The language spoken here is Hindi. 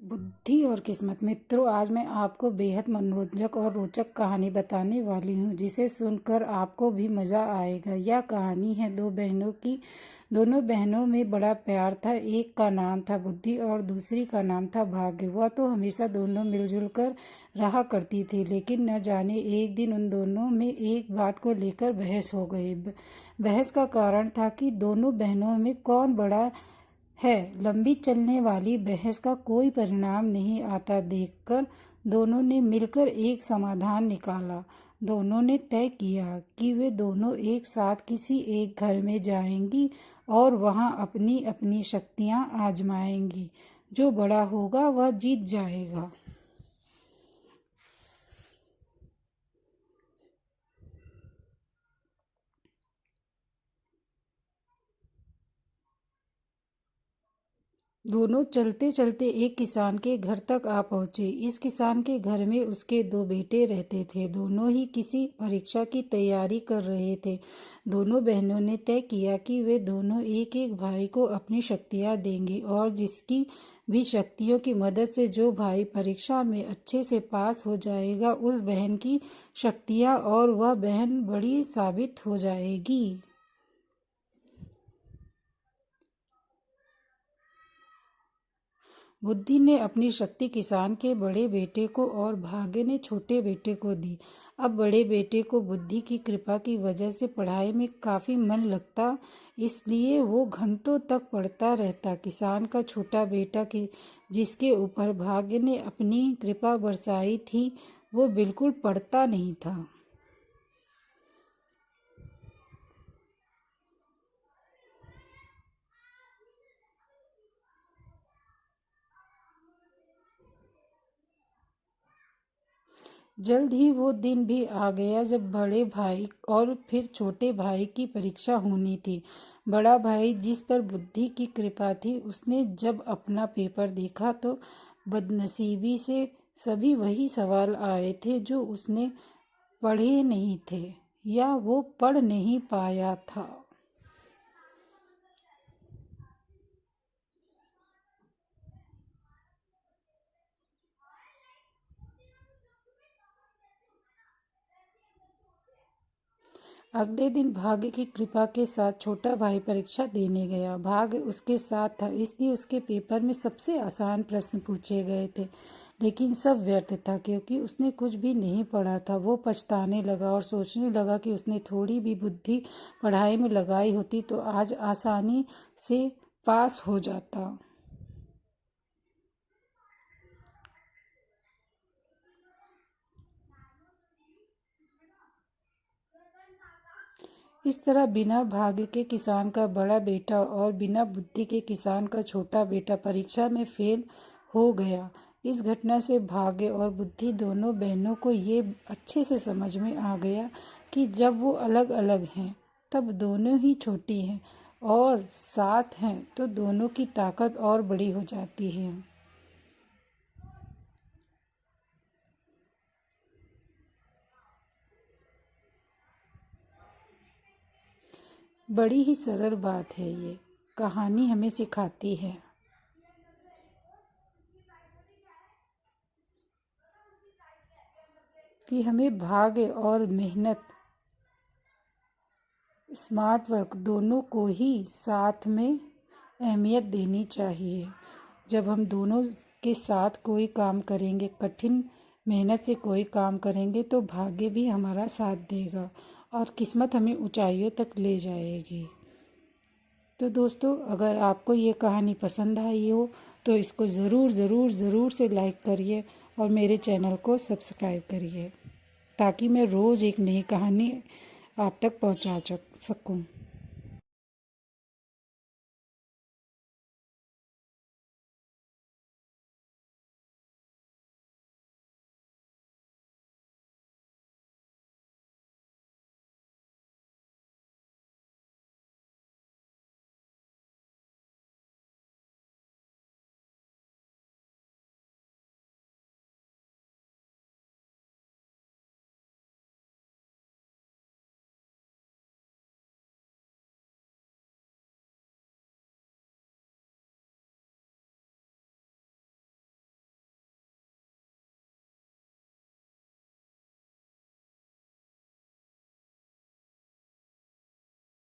बुद्धि और किस्मत। मित्रों, आज मैं आपको बेहद मनोरंजक और रोचक कहानी बताने वाली हूँ जिसे सुनकर आपको भी मज़ा आएगा। यह कहानी है दो बहनों की। दोनों बहनों में बड़ा प्यार था। एक का नाम था बुद्धि और दूसरी का नाम था भाग्य। वह तो हमेशा दोनों मिलजुल कर रहा करती थी, लेकिन न जाने एक दिन उन दोनों में एक बात को लेकर बहस हो गई। बहस का कारण था कि दोनों बहनों में कौन बड़ा है। लंबी चलने वाली बहस का कोई परिणाम नहीं आता देखकर दोनों ने मिलकर एक समाधान निकाला। दोनों ने तय किया कि वे दोनों एक साथ किसी एक घर में जाएंगी और वहां अपनी अपनी शक्तियां आजमाएंगी। जो बड़ा होगा वह जीत जाएगा। दोनों चलते चलते एक किसान के घर तक आ पहुंचे। इस किसान के घर में उसके दो बेटे रहते थे। दोनों ही किसी परीक्षा की तैयारी कर रहे थे। दोनों बहनों ने तय किया कि वे दोनों एक एक भाई को अपनी शक्तियां देंगी और जिसकी भी शक्तियों की मदद से जो भाई परीक्षा में अच्छे से पास हो जाएगा, उस बहन की शक्तियां और वह बहन बड़ी साबित हो जाएगी। बुद्धि ने अपनी शक्ति किसान के बड़े बेटे को और भाग्य ने छोटे बेटे को दी। अब बड़े बेटे को बुद्धि की कृपा की वजह से पढ़ाई में काफी मन लगता, इसलिए वो घंटों तक पढ़ता रहता। किसान का छोटा बेटा जिसके ऊपर भाग्य ने अपनी कृपा बरसाई थी, वो बिल्कुल पढ़ता नहीं था। जल्द ही वो दिन भी आ गया जब बड़े भाई और फिर छोटे भाई की परीक्षा होनी थी। बड़ा भाई, जिस पर बुद्धि की कृपा थी, उसने जब अपना पेपर देखा तो बदनसीबी से सभी वही सवाल आए थे जो उसने पढ़े नहीं थे या वो पढ़ नहीं पाया था। अगले दिन भाग्य की कृपा के साथ छोटा भाई परीक्षा देने गया। भाग्य उसके साथ था, इसलिए उसके पेपर में सबसे आसान प्रश्न पूछे गए थे, लेकिन सब व्यर्थ था क्योंकि उसने कुछ भी नहीं पढ़ा था। वो पछताने लगा और सोचने लगा कि उसने थोड़ी भी बुद्धि पढ़ाई में लगाई होती तो आज आसानी से पास हो जाता। इस तरह बिना भाग्य के किसान का बड़ा बेटा और बिना बुद्धि के किसान का छोटा बेटा परीक्षा में फेल हो गया। इस घटना से भाग्य और बुद्धि दोनों बहनों को ये अच्छे से समझ में आ गया कि जब वो अलग अलग हैं तब दोनों ही छोटी हैं, और साथ हैं तो दोनों की ताकत और बड़ी हो जाती है। बड़ी ही सरल बात है। ये कहानी हमें सिखाती है कि हमें भाग्य और मेहनत, स्मार्ट वर्क दोनों को ही साथ में अहमियत देनी चाहिए। जब हम दोनों के साथ कोई काम करेंगे, कठिन मेहनत से कोई काम करेंगे, तो भाग्य भी हमारा साथ देगा और किस्मत हमें ऊंचाइयों तक ले जाएगी। तो दोस्तों, अगर आपको ये कहानी पसंद आई हो तो इसको ज़रूर ज़रूर ज़रूर से लाइक करिए और मेरे चैनल को सब्सक्राइब करिए, ताकि मैं रोज़ एक नई कहानी आप तक पहुंचा सकूं।